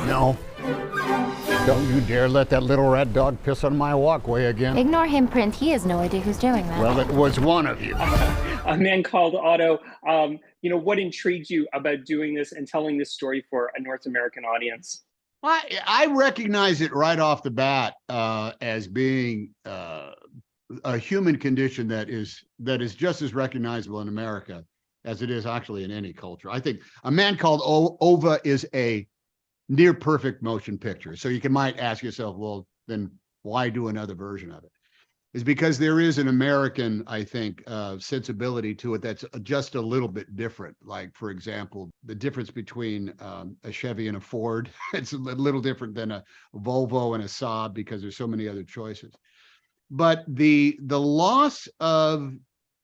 No. Don't you dare let that little rat dog piss on my walkway again. Ignore him, Print. He has no idea who's doing that. Well, it was one of you. A Man Called Otto. What intrigued you about doing this and telling this story for a North American audience? I recognize it right off the bat as being a human condition that is just as recognizable in America as it is actually in any culture. I think A Man Called Ova is a near perfect motion picture. So you might ask yourself, well, then why do another version of it? Is because there is an American, I think, sensibility to it that's just a little bit different. Like, for example, the difference between a Chevy and a Ford, it's a little different than a Volvo and a Saab because there's so many other choices. But the loss of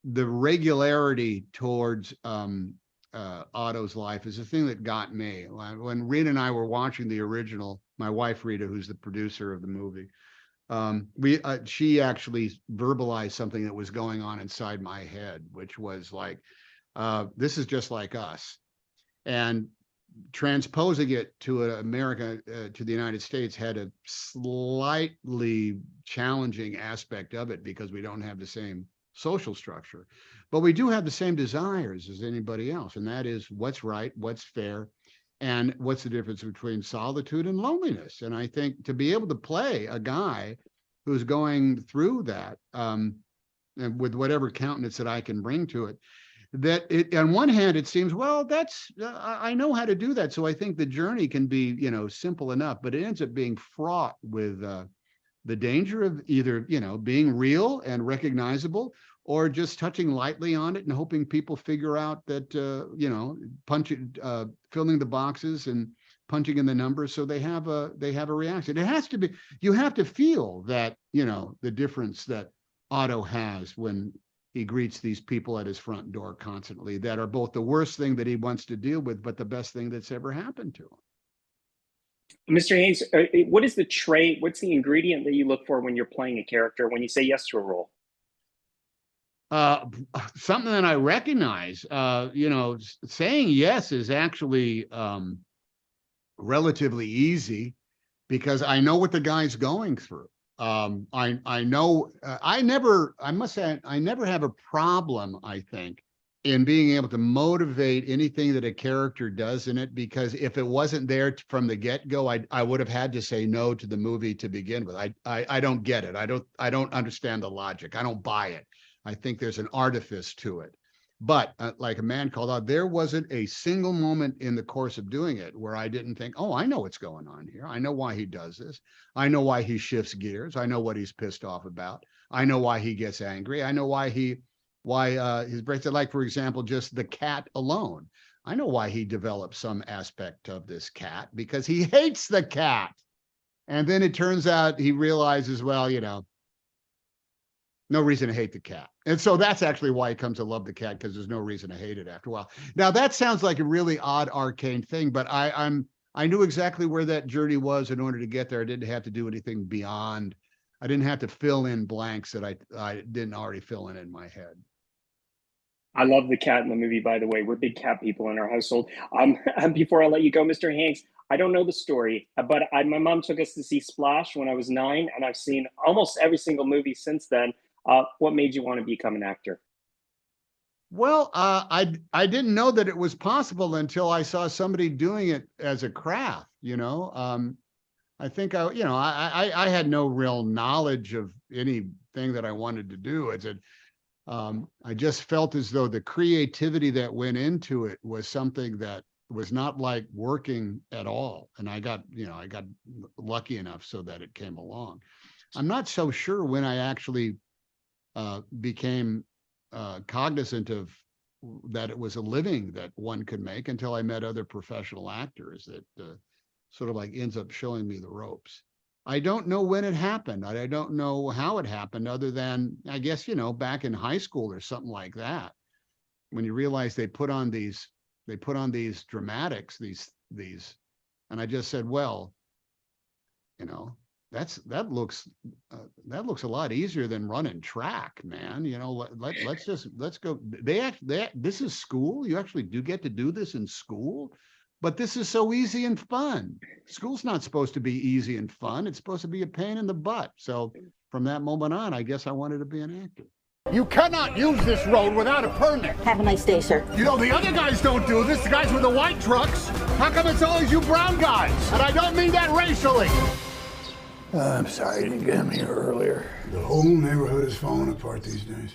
the regularity towards Otto's life is the thing that got me. When Rita and I were watching the original, my wife Rita, who's the producer of the movie, she actually verbalized something that was going on inside my head, which was like, this is just like us. And transposing it to America, to the United States, had a slightly challenging aspect of it because we don't have the same social structure, but we do have the same desires as anybody else. And that is what's right, what's fair, and what's the difference between solitude and loneliness. And I think to be able to play a guy who's going through that, and with whatever countenance that I can bring to it, that it, on one hand, it seems, well, that's, I know how to do that. So I think the journey can be, simple enough, but it ends up being fraught with the danger of either, being real and recognizable, or just touching lightly on it and hoping people figure out that, filling the boxes and punching in the numbers so they have a reaction. It has to be, you have to feel that, the difference that Otto has when he greets these people at his front door constantly that are both the worst thing that he wants to deal with, but the best thing that's ever happened to him. Mr. Haynes, what is the trait, what's the ingredient that you look for when you're playing a character, when you say yes to a role? Something that I recognize, saying yes is actually relatively easy because I know what the guy's going through. I know, I must say, I never have a problem, I think, in being able to motivate anything that a character does in it, because if it wasn't there from the get-go, I would have had to say no to the movie to begin with. I don't get it. I don't understand the logic. I don't buy it. I think there's an artifice to it. But like A Man Called Otto, there wasn't a single moment in the course of doing it where I didn't think, oh, I know what's going on here. I know why he does this. I know why he shifts gears. I know what he's pissed off about. I know why he gets angry. I know why his breaks, like, for example, just the cat alone. I know why he develops some aspect of this cat, because he hates the cat. And then it turns out he realizes, well, no reason to hate the cat. And so that's actually why he comes to love the cat, because there's no reason to hate it after a while. Now, that sounds like a really odd, arcane thing, but I knew exactly where that journey was in order to get there. I didn't have to do anything beyond. I didn't have to fill in blanks that I didn't already fill in my head. I love the cat in the movie, by the way. We're big cat people in our household. Before I let you go, Mr. Hanks, I don't know the story, but my mom took us to see Splash when I was 9, and I've seen almost every single movie since then. What made you want to become an actor? Well, I didn't know that it was possible until I saw somebody doing it as a craft. I think I had no real knowledge of anything that I wanted to do. I just felt as though the creativity that went into it was something that was not like working at all. And I got lucky enough so that it came along. I'm not so sure when I actually became cognizant of that it was a living that one could make until I met other professional actors that sort of like ends up showing me the ropes. I don't know when it happened. I don't know how it happened, other than, I guess, back in high school or something like that, when you realize they put on these dramatics, these, and I just said, well, that looks a lot easier than running track, man. Let's go. This is school. You actually do get to do this in school. But this is so easy and fun. School's not supposed to be easy and fun. It's supposed to be a pain in the butt. So from that moment on, I guess I wanted to be an actor. You cannot use this road without a permit. Have a nice day, sir. You know, the other guys don't do this, the guys with the white trucks. How come it's always you brown guys? And I don't mean that racially. I'm sorry I didn't get him here earlier. The whole neighborhood is falling apart these days.